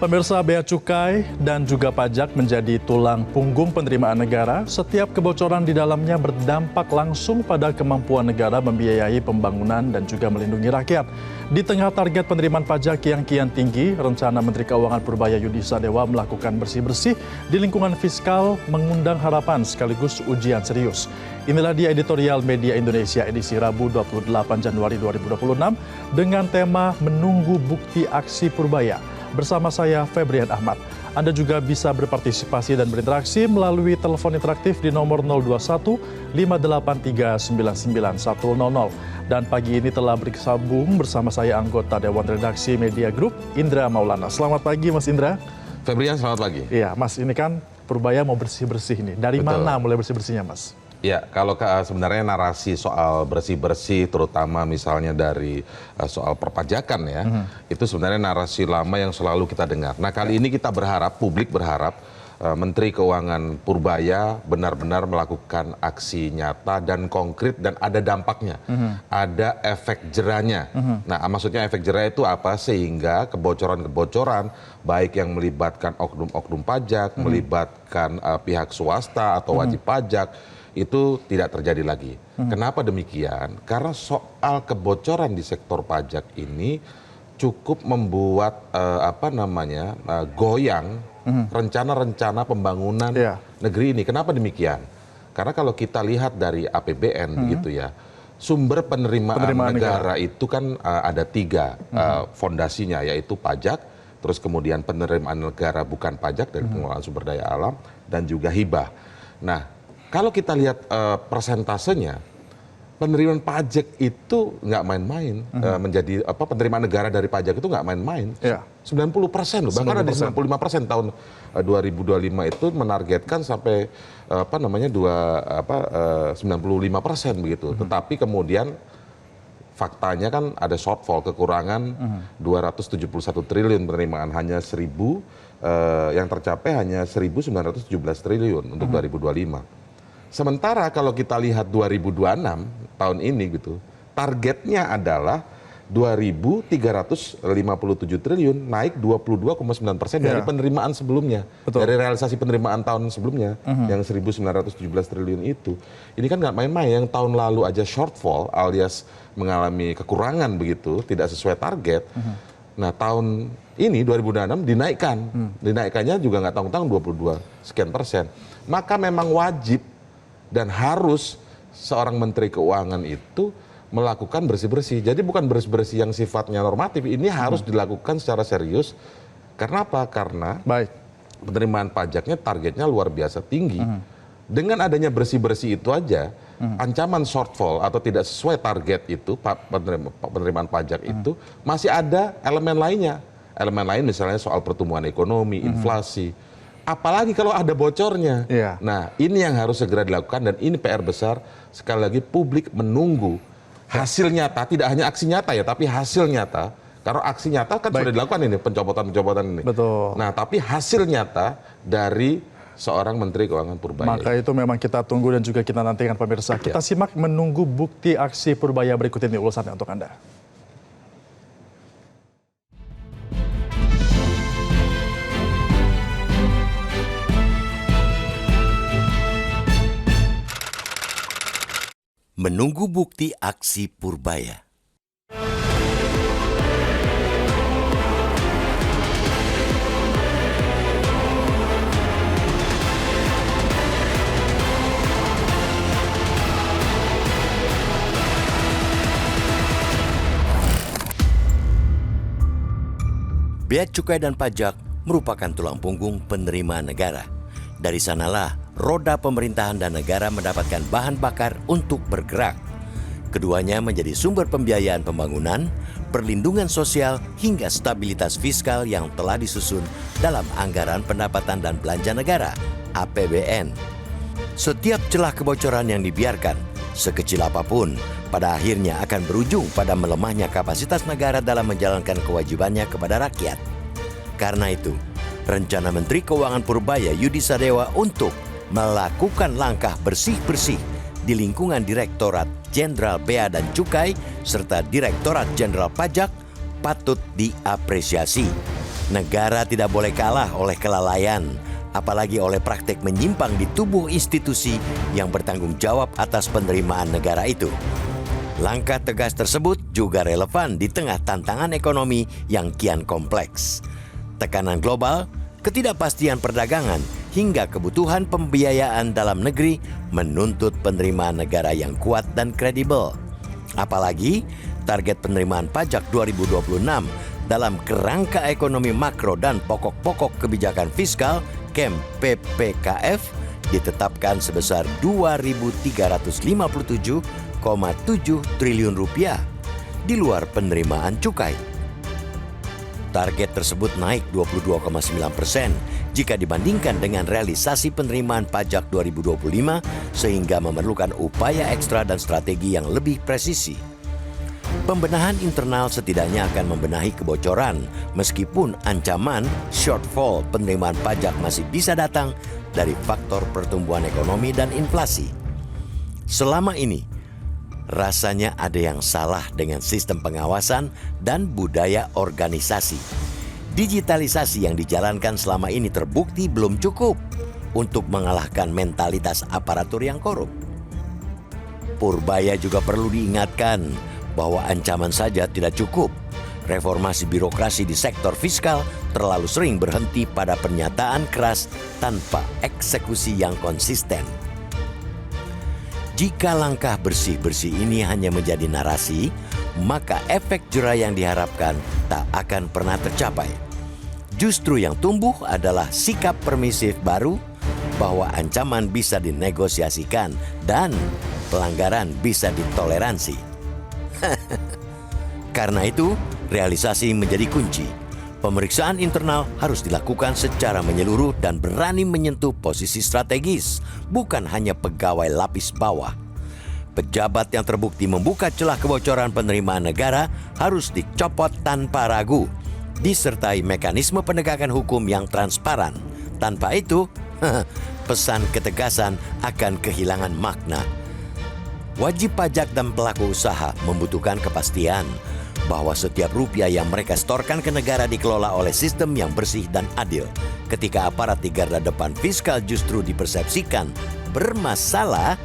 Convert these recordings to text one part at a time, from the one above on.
Pemirsa, bea cukai dan juga pajak menjadi tulang punggung penerimaan negara. Setiap kebocoran di dalamnya berdampak langsung pada kemampuan negara membiayai pembangunan dan juga melindungi rakyat. Di tengah target penerimaan pajak yang kian tinggi, rencana Menteri Keuangan Purbaya Yudi Sadewa melakukan bersih-bersih di lingkungan fiskal mengundang harapan sekaligus ujian serius. Inilah dia editorial Media Indonesia edisi Rabu 28 Januari 2026 dengan tema Menunggu Bukti Aksi Purbaya. Bersama saya Febrian Ahmad. Anda juga bisa berpartisipasi dan berinteraksi melalui telepon interaktif di nomor 021 583 99100. Dan pagi ini telah bergabung bersama saya anggota Dewan Redaksi Media Group, Indra Maulana. Selamat pagi Mas Indra. Febrian, selamat pagi. Iya Mas, ini kan Purbaya mau bersih-bersih nih. Dari Betul. mana mulai bersih-bersihnya Mas? Ya, kalau sebenarnya narasi soal bersih-bersih, terutama misalnya dari soal perpajakan ya, itu sebenarnya narasi lama yang selalu kita dengar. Nah, kali ini kita berharap, publik berharap, Menteri Keuangan Purbaya benar-benar melakukan aksi nyata dan konkret dan ada dampaknya, ada efek jerahnya. Nah, maksudnya efek jerah itu apa? Sehingga kebocoran-kebocoran, baik yang melibatkan oknum-oknum pajak, melibatkan pihak swasta atau wajib pajak, itu tidak terjadi lagi. Kenapa demikian? Karena soal kebocoran di sektor pajak ini cukup membuat goyang rencana-rencana pembangunan negeri ini. Kenapa demikian? Karena kalau kita lihat dari APBN begitu ya, sumber penerimaan negara itu kan ada tiga fondasinya, yaitu pajak, terus kemudian penerimaan negara bukan pajak dari pengelolaan sumber daya alam, dan juga hibah. Nah, kalau kita lihat persentasenya, penerimaan pajak itu nggak main-main. Menjadi penerimaan negara dari pajak itu nggak main-main. 90% loh, bahkan ada 95% tahun 2025 itu menargetkan sampai 95% begitu. Tetapi kemudian faktanya kan ada shortfall, kekurangan 271 triliun penerimaan, hanya 1.000 yang tercapai hanya 1.917 triliun untuk 2025. Sementara kalau kita lihat 2026 tahun ini gitu, targetnya adalah 2.357 triliun, naik 22,9% dari penerimaan sebelumnya. Betul. Dari realisasi penerimaan tahun sebelumnya yang 1.917 triliun itu. Ini kan nggak main-main, yang tahun lalu aja shortfall alias mengalami kekurangan begitu, tidak sesuai target. Nah, tahun ini 2026 dinaikkan. Dinaikannya juga nggak tanggung-tanggung 22 sekian persen. Maka memang wajib dan harus seorang Menteri Keuangan itu melakukan bersih-bersih. Jadi bukan bersih-bersih yang sifatnya normatif, ini harus dilakukan secara serius. Karena apa? Karena penerimaan pajaknya targetnya luar biasa tinggi. Dengan adanya bersih-bersih itu aja, ancaman shortfall atau tidak sesuai target itu, penerimaan pajak itu, masih ada elemen lainnya. Elemen lain misalnya soal pertumbuhan ekonomi, inflasi. Apalagi kalau ada bocornya. Nah, ini yang harus segera dilakukan dan ini PR besar. Sekali lagi publik menunggu hasil nyata, tidak hanya aksi nyata ya, tapi hasil nyata. Karena aksi nyata kan sudah dilakukan ini, pencopotan-pencopotan ini. Betul. Nah, tapi hasil nyata dari seorang Menteri Keuangan Purbaya. Maka itu memang kita tunggu dan juga kita nantikan pemirsa. Kita simak menunggu bukti aksi Purbaya berikut ini ulasannya untuk Anda. Menunggu bukti aksi Purbaya. Bea cukai dan pajak merupakan tulang punggung penerimaan negara. Dari sanalah roda pemerintahan dan negara mendapatkan bahan bakar untuk bergerak. Keduanya menjadi sumber pembiayaan pembangunan, perlindungan sosial, hingga stabilitas fiskal yang telah disusun dalam Anggaran Pendapatan dan Belanja Negara, APBN. Setiap celah kebocoran yang dibiarkan, sekecil apapun, pada akhirnya akan berujung pada melemahnya kapasitas negara dalam menjalankan kewajibannya kepada rakyat. Karena itu, rencana Menteri Keuangan Purbaya Yudi Sadewa untuk melakukan langkah bersih-bersih di lingkungan Direktorat Jenderal Bea dan Cukai serta Direktorat Jenderal Pajak patut diapresiasi. Negara tidak boleh kalah oleh kelalaian, apalagi oleh praktek menyimpang di tubuh institusi yang bertanggung jawab atas penerimaan negara itu. Langkah tegas tersebut juga relevan di tengah tantangan ekonomi yang kian kompleks. Tekanan global, ketidakpastian perdagangan, hingga kebutuhan pembiayaan dalam negeri menuntut penerimaan negara yang kuat dan kredibel. Apalagi target penerimaan pajak 2026 dalam kerangka ekonomi makro dan pokok-pokok kebijakan fiskal KEM PPKF ditetapkan sebesar 2.357,7 triliun rupiah di luar penerimaan cukai. Target tersebut naik 22,9% jika dibandingkan dengan realisasi penerimaan pajak 2025 sehingga memerlukan upaya ekstra dan strategi yang lebih presisi. Pembenahan internal setidaknya akan membenahi kebocoran meskipun ancaman shortfall penerimaan pajak masih bisa datang dari faktor pertumbuhan ekonomi dan inflasi. Selama ini, rasanya ada yang salah dengan sistem pengawasan dan budaya organisasi. Digitalisasi yang dijalankan selama ini terbukti belum cukup untuk mengalahkan mentalitas aparatur yang korup. Purbaya juga perlu diingatkan bahwa ancaman saja tidak cukup. Reformasi birokrasi di sektor fiskal terlalu sering berhenti pada pernyataan keras tanpa eksekusi yang konsisten. Jika langkah bersih-bersih ini hanya menjadi narasi, maka efek jera yang diharapkan tak akan pernah tercapai. Justru yang tumbuh adalah sikap permisif baru bahwa ancaman bisa dinegosiasikan dan pelanggaran bisa ditoleransi. Karena itu, realisasi menjadi kunci. Pemeriksaan internal harus dilakukan secara menyeluruh dan berani menyentuh posisi strategis, bukan hanya pegawai lapis bawah. Pejabat yang terbukti membuka celah kebocoran penerimaan negara harus dicopot tanpa ragu, disertai mekanisme penegakan hukum yang transparan. Tanpa itu, pesan ketegasan akan kehilangan makna. Wajib pajak dan pelaku usaha membutuhkan kepastian bahwa setiap rupiah yang mereka setorkan ke negara dikelola oleh sistem yang bersih dan adil. Ketika aparat di garda depan fiskal justru dipersepsikan bermasalah,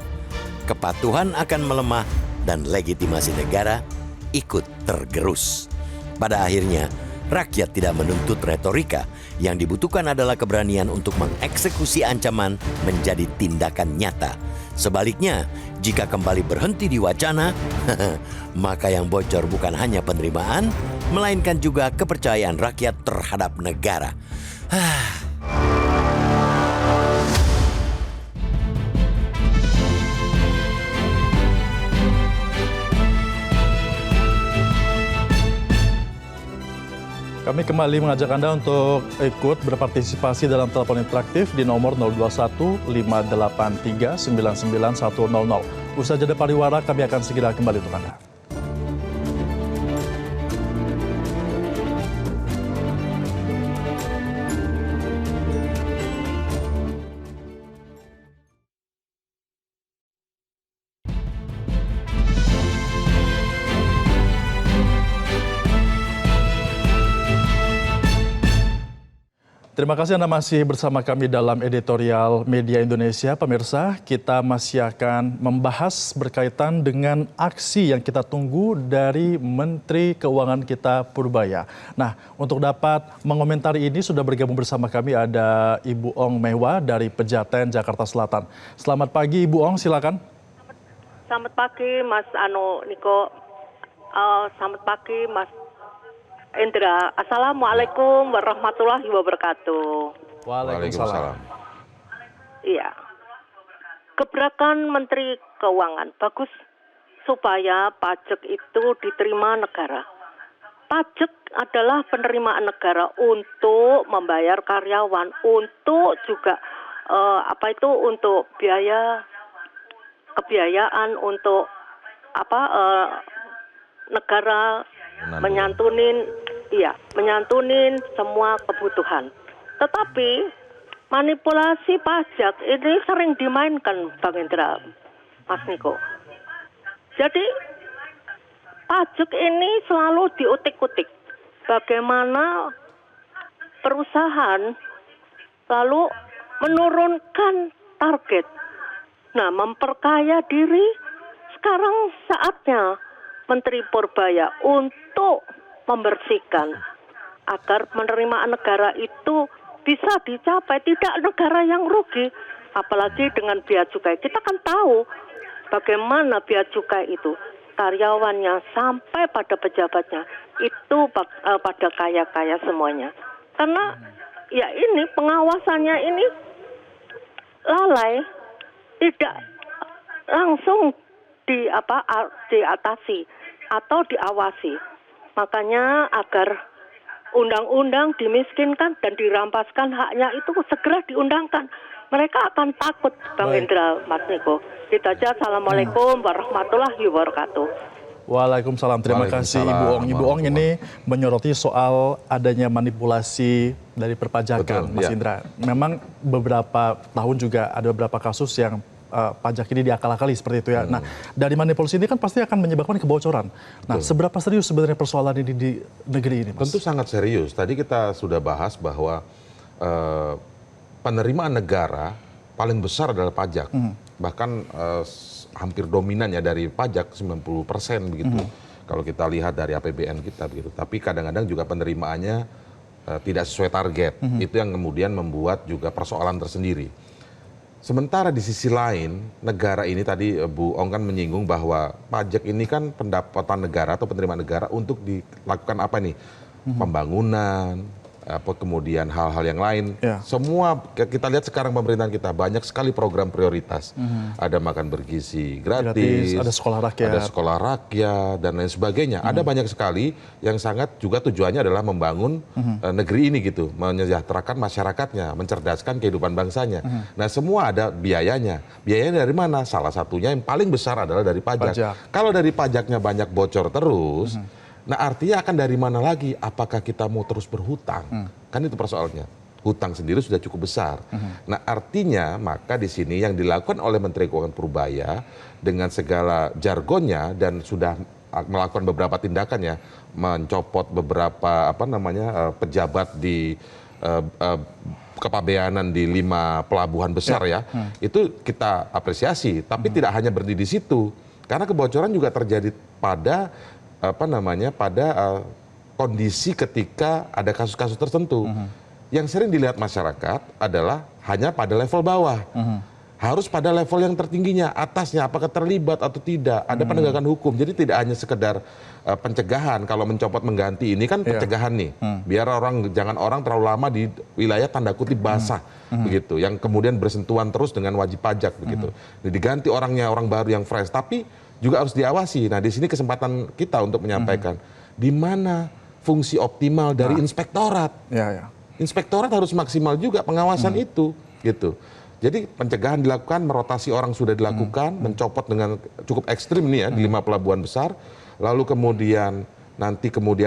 kepatuhan akan melemah dan legitimasi negara ikut tergerus. Pada akhirnya, rakyat tidak menuntut retorika. Yang dibutuhkan adalah keberanian untuk mengeksekusi ancaman menjadi tindakan nyata. Sebaliknya, jika kembali berhenti di wacana, maka yang bocor bukan hanya penerimaan, melainkan juga kepercayaan rakyat terhadap negara. Kami kembali mengajak Anda untuk ikut berpartisipasi dalam telepon interaktif di nomor 021 583 99100. Usai jeda pariwara, kami akan segera kembali untuk Anda. Terima kasih Anda masih bersama kami dalam editorial Media Indonesia. Pemirsa, kita masih akan membahas berkaitan dengan aksi yang kita tunggu dari Menteri Keuangan kita Purbaya. Nah, untuk dapat mengomentari ini sudah bergabung bersama kami ada Ibu Ong Mehwa dari Pejaten, Jakarta Selatan. Selamat pagi Ibu Ong, silakan. Selamat pagi Mas Niko. Selamat pagi Mas Indra. Assalamualaikum warahmatullahi wabarakatuh. Waalaikumsalam. Iya. Gebrakan Menteri Keuangan bagus supaya pajak itu diterima negara. Pajak adalah penerimaan negara untuk membayar karyawan, untuk juga untuk biaya kebiayaan untuk negara menyantunin semua kebutuhan. Tetapi manipulasi pajak ini sering dimainkan Bang Indra, Mas Niko. Jadi pajak ini selalu diutik-utik. Bagaimana perusahaan lalu menurunkan target. Nah, memperkaya diri, sekarang saatnya Menteri Purbaya untuk membersihkan agar penerimaan negara itu bisa dicapai, tidak negara yang rugi, apalagi dengan bea cukai. Kita kan tahu bagaimana bea cukai itu, karyawannya sampai pada pejabatnya itu pada kaya-kaya semuanya. Karena ya ini pengawasannya ini lalai, tidak langsung diatasi atau diawasi. Makanya agar undang-undang dimiskinkan dan dirampaskan haknya itu segera diundangkan. Mereka akan takut, Bang Indra, Mas Niko. Itu aja. Assalamualaikum warahmatullahi wabarakatuh. Waalaikumsalam. Terima kasih Ibu Ong. Ibu Ong ini menyoroti soal adanya manipulasi dari perpajakan, Betul, Mas ya. Indra. Memang beberapa tahun juga ada beberapa kasus yang pajak ini diakal-akali seperti itu ya. Nah, dari manipulasi ini kan pasti akan menyebabkan kebocoran. Nah, seberapa serius sebenarnya persoalan ini di negeri ini, Mas? Tentu sangat serius. Tadi kita sudah bahas bahwa penerimaan negara paling besar adalah pajak. Bahkan hampir dominan ya dari pajak 90% begitu. Kalau kita lihat dari APBN kita begitu. Tapi kadang-kadang juga penerimaannya tidak sesuai target. Itu yang kemudian membuat juga persoalan tersendiri. Sementara di sisi lain, negara ini tadi Bu Ong kan menyinggung bahwa pajak ini kan pendapatan negara atau penerimaan negara untuk dilakukan apa nih? Pembangunan, apa kemudian hal-hal yang lain. Ya. Semua kita lihat sekarang pemerintahan kita banyak sekali program prioritas. Ada makan bergizi gratis, ada sekolah rakyat, dan lain sebagainya. Ada banyak sekali yang sangat juga tujuannya adalah membangun negeri ini gitu, menyejahterakan masyarakatnya, mencerdaskan kehidupan bangsanya. Nah, semua ada biayanya. Biayanya dari mana? Salah satunya yang paling besar adalah dari pajak. Kalau dari pajaknya banyak bocor terus, nah artinya akan dari mana lagi? Apakah kita mau terus berhutang? Kan itu persoalannya. Hutang sendiri sudah cukup besar. Nah artinya maka di sini yang dilakukan oleh Menteri Keuangan Purbaya dengan segala jargonnya dan sudah melakukan beberapa tindakan ya, mencopot beberapa pejabat di kepabeanan di 5 pelabuhan besar ya, itu kita apresiasi. Tapi tidak hanya berdiri di situ, karena kebocoran juga terjadi pada kondisi ketika ada kasus-kasus tertentu. Yang sering dilihat masyarakat adalah hanya pada level bawah. Harus pada level yang tertingginya, atasnya apakah terlibat atau tidak, ada penegakan hukum. Jadi tidak hanya sekedar pencegahan. Kalau mencopot mengganti ini kan pencegahan nih. Biar jangan orang terlalu lama di wilayah tanda kutip basah begitu, yang kemudian bersentuhan terus dengan wajib pajak begitu. Diganti orangnya, orang baru yang fresh, tapi juga harus diawasi. Nah, di sini kesempatan kita untuk menyampaikan di mana fungsi optimal dari inspektorat. Inspektorat harus maksimal juga pengawasan itu, gitu. Jadi pencegahan dilakukan, merotasi orang sudah dilakukan, mencopot dengan cukup ekstrim nih ya di 5 pelabuhan besar. Lalu kemudian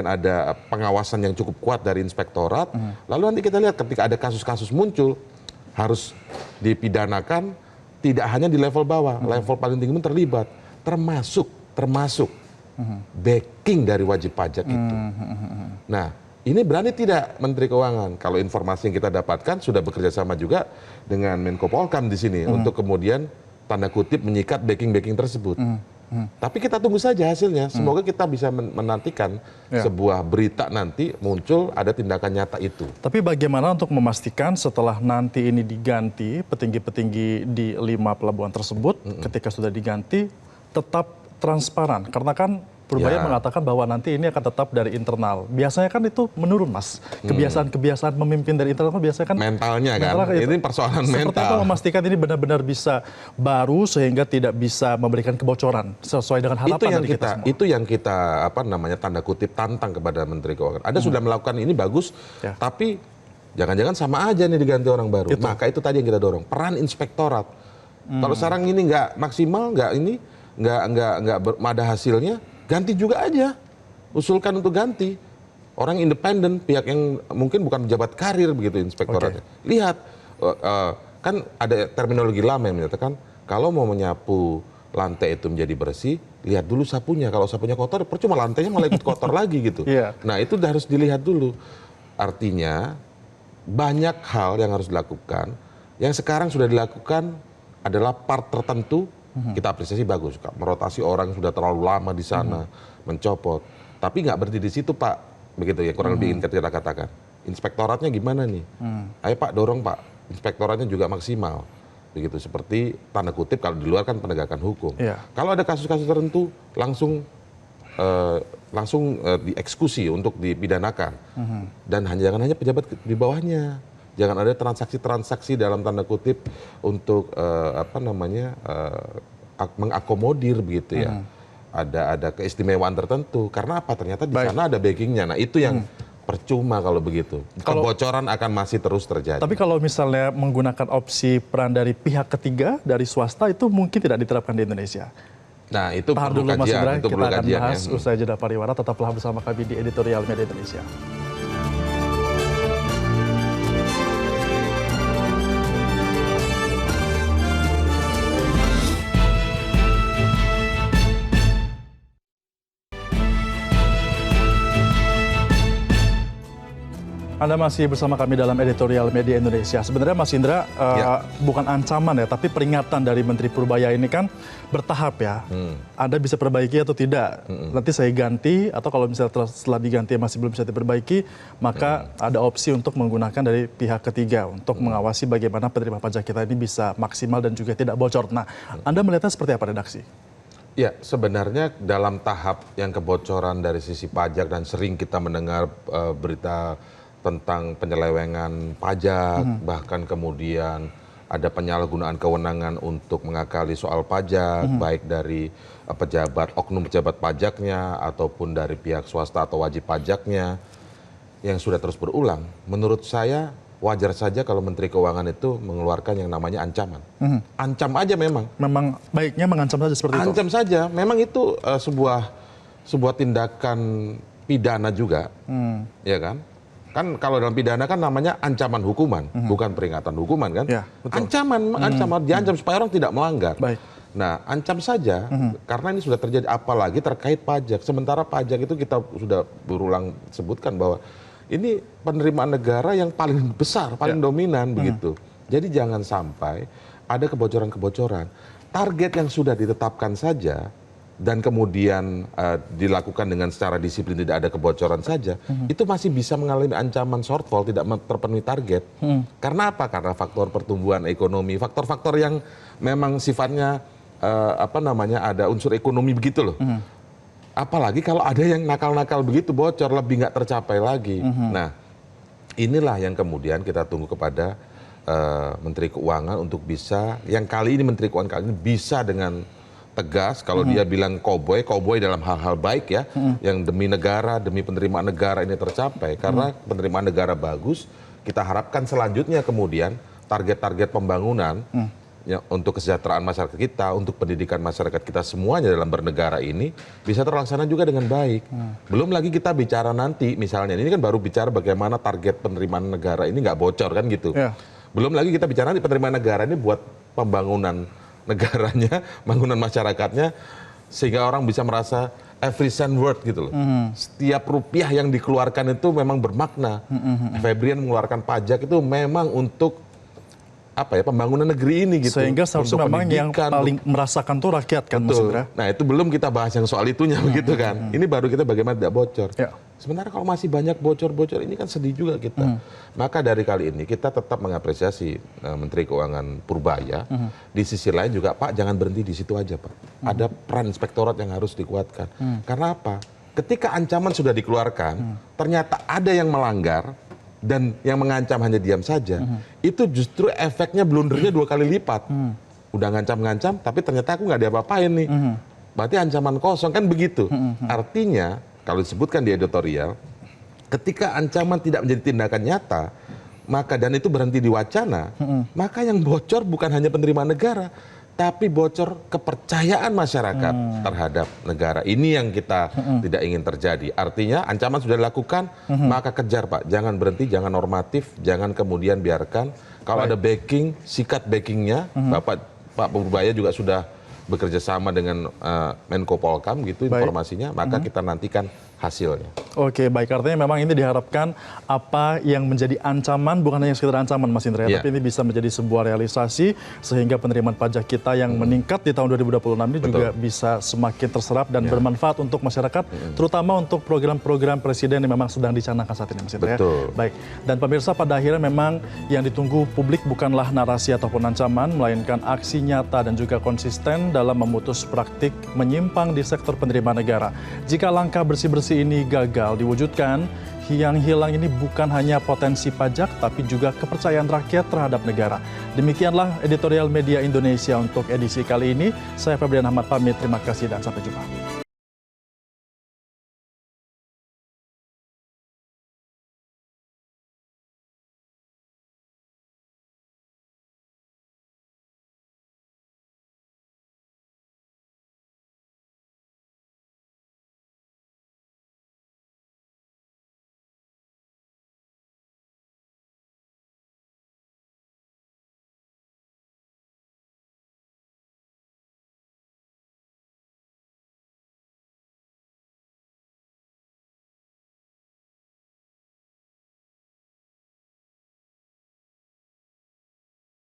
ada pengawasan yang cukup kuat dari inspektorat. Lalu nanti kita lihat ketika ada kasus-kasus muncul harus dipidanakan, tidak hanya di level bawah, level paling tinggi pun terlibat. Termasuk backing dari wajib pajak itu. Nah, ini berani tidak Menteri Keuangan? Kalau informasi yang kita dapatkan sudah bekerja sama juga dengan Menko Polhukam di sini untuk kemudian tanda kutip menyikat backing tersebut. Tapi kita tunggu saja hasilnya. Semoga kita bisa menantikan sebuah berita nanti muncul ada tindakan nyata itu. Tapi bagaimana untuk memastikan setelah nanti ini diganti petinggi-petinggi di 5 pelabuhan tersebut ketika sudah diganti tetap transparan? Karena kan Purbaya mengatakan bahwa nanti ini akan tetap dari internal. Biasanya kan itu menurun, Mas. Kebiasaan memimpin dari internal kan biasanya kan mentalnya kan. Ini persoalan mental. Seperti apa memastikan ini benar-benar bisa baru sehingga tidak bisa memberikan kebocoran sesuai dengan harapan dari kita semua. Itu yang kita tanda kutip tantang kepada Menteri Keuangan. Ada sudah melakukan ini bagus, tapi jangan-jangan sama aja nih diganti orang baru. Maka itu tadi yang kita dorong, peran inspektorat. Kalau sekarang ini nggak maksimal, nggak ada hasilnya, ganti juga aja, usulkan untuk ganti orang independen, pihak yang mungkin bukan pejabat karir begitu inspektoratnya. Lihat, kan ada terminologi lama yang menyatakan kalau mau menyapu lantai itu menjadi bersih, lihat dulu sapunya. Kalau sapunya kotor, percuma lantainya malah ikut kotor lagi gitu. Nah itu harus dilihat dulu. Artinya banyak hal yang harus dilakukan. Yang sekarang sudah dilakukan adalah part tertentu, kita apresiasi bagus. Merotasi orang yang sudah terlalu lama di sana, mencopot. Tapi nggak berhenti di situ, Pak. Begitu ya, kurang lebih kita katakan. Inspektoratnya gimana nih? Ayo Pak, dorong Pak. Inspektoratnya juga maksimal. Begitu, seperti tanda kutip kalau di luar kan penegakan hukum. Kalau ada kasus-kasus tertentu, langsung dieksekusi untuk dipidanakan. Dan jangan hanya pejabat di bawahnya. Jangan ada transaksi-transaksi dalam tanda kutip untuk mengakomodir begitu ya. Ada keistimewaan tertentu. Karena apa? Ternyata di sana ada backingnya. Nah itu yang percuma kalau begitu. Kebocoran akan masih terus terjadi. Tapi kalau misalnya menggunakan opsi peran dari pihak ketiga, dari swasta, itu mungkin tidak diterapkan di Indonesia. Nah itu Tahan perlu dulu Mas Indra, kajian. Itu kita perlu akan kajian bahas ya. usai jeda pariwara. Tetaplah bersama kami di Editorial Media Indonesia. Anda masih bersama kami dalam Editorial Media Indonesia. Sebenarnya Mas Indra, bukan ancaman ya, tapi peringatan dari Menteri Purbaya ini kan bertahap ya. Anda bisa perbaiki atau tidak. Nanti saya ganti, atau kalau misalnya setelah diganti masih belum bisa diperbaiki, maka ada opsi untuk menggunakan dari pihak ketiga untuk mengawasi bagaimana penerima pajak kita ini bisa maksimal dan juga tidak bocor. Nah, Anda melihatnya seperti apa, redaksi? Ya, sebenarnya dalam tahap yang kebocoran dari sisi pajak dan sering kita mendengar berita tentang penyelewengan pajak, bahkan kemudian ada penyalahgunaan kewenangan untuk mengakali soal pajak, baik dari pejabat, oknum pejabat pajaknya, ataupun dari pihak swasta atau wajib pajaknya, yang sudah terus berulang. Menurut saya, wajar saja kalau Menteri Keuangan itu mengeluarkan yang namanya ancaman. Ancam aja memang. Memang baiknya mengancam saja seperti itu? Ancam saja, memang itu sebuah tindakan pidana juga, ya kan? Kan kalau dalam pidana kan namanya ancaman hukuman, bukan peringatan hukuman kan? Ya, betul. Ancaman, diancam supaya orang tidak melanggar. Baik. Nah, ancam saja, karena ini sudah terjadi, apalagi terkait pajak. Sementara pajak itu kita sudah berulang sebutkan bahwa ini penerimaan negara yang paling besar, paling dominan begitu. Jadi jangan sampai ada kebocoran-kebocoran. Target yang sudah ditetapkan saja, dan kemudian dilakukan dengan secara disiplin, tidak ada kebocoran saja, itu masih bisa mengalami ancaman shortfall, tidak terpenuhi target. Karena apa? Karena faktor pertumbuhan ekonomi, faktor-faktor yang memang sifatnya ada unsur ekonomi begitu loh. Apalagi kalau ada yang nakal-nakal begitu, bocor, lebih nggak tercapai lagi. Nah, inilah yang kemudian kita tunggu kepada Menteri Keuangan untuk bisa, yang kali ini Menteri Keuangan kali ini bisa dengan tegas. Kalau dia bilang koboi dalam hal-hal baik ya, yang demi negara, demi penerimaan negara ini tercapai. Karena penerimaan negara bagus, kita harapkan selanjutnya kemudian target-target pembangunan ya, untuk kesejahteraan masyarakat kita, untuk pendidikan masyarakat kita semuanya dalam bernegara ini bisa terlaksana juga dengan baik. Belum lagi kita bicara nanti, misalnya ini kan baru bicara bagaimana target penerimaan negara ini nggak bocor kan gitu. Belum lagi kita bicara nanti penerimaan negara ini buat pembangunan negaranya, bangunan masyarakatnya, sehingga orang bisa merasa every cent worth gitu loh. Setiap rupiah yang dikeluarkan itu memang bermakna. Febrian mengeluarkan pajak itu memang untuk pembangunan negeri ini gitu. Sehingga seharusnya memang yang paling merasakan tuh rakyat kan, Mas Indra. Nah itu belum kita bahas yang soal itunya begitu kan. Ini baru kita bagaimana tidak bocor. Sementara kalau masih banyak bocor-bocor ini kan sedih juga kita. Maka dari kali ini kita tetap mengapresiasi Menteri Keuangan Purbaya. Di sisi lain juga Pak jangan berhenti di situ aja Pak. Ada peran inspektorat yang harus dikuatkan. Karena apa? Ketika ancaman sudah dikeluarkan, ternyata ada yang melanggar dan yang mengancam hanya diam saja, itu justru efeknya blundernya 2 kali lipat. Udah ngancam-ngancam, tapi ternyata aku nggak diapa-apain nih. Berarti ancaman kosong kan begitu. Artinya kalau disebutkan di editorial, ketika ancaman tidak menjadi tindakan nyata, maka dan itu berhenti di wacana, maka yang bocor bukan hanya penerimaan negara, tapi bocor kepercayaan masyarakat terhadap negara. Ini yang kita tidak ingin terjadi. Artinya ancaman sudah dilakukan, maka kejar Pak. Jangan berhenti, jangan normatif, jangan kemudian biarkan. Kalau ada backing, sikat backingnya, Pak Purbaya juga sudah bekerja sama dengan Menko Polkam gitu informasinya, maka kita nantikan hasilnya. Oke, baik. Artinya memang ini diharapkan apa yang menjadi ancaman bukan hanya sekedar ancaman, Mas Indra, Iya. tapi ini bisa menjadi sebuah realisasi sehingga penerimaan pajak kita yang meningkat di tahun 2026 ini juga bisa semakin terserap dan bermanfaat untuk masyarakat, terutama untuk program-program presiden yang memang sedang dicanangkan saat ini, Mas Indra. Betul. Baik. Dan pemirsa, pada akhirnya memang yang ditunggu publik bukanlah narasi ataupun ancaman, melainkan aksi nyata dan juga konsisten dalam memutus praktik menyimpang di sektor penerimaan negara. Jika langkah bersih-bersih ini gagal diwujudkan, yang hilang ini bukan hanya potensi pajak, tapi juga kepercayaan rakyat terhadap negara. Demikianlah editorial Media Indonesia untuk edisi kali ini. Saya Febrian Ahmad pamit, terima kasih dan sampai jumpa.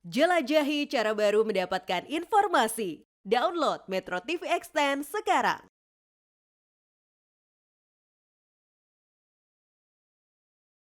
Jelajahi cara baru mendapatkan informasi. Download Metro TV Extend sekarang.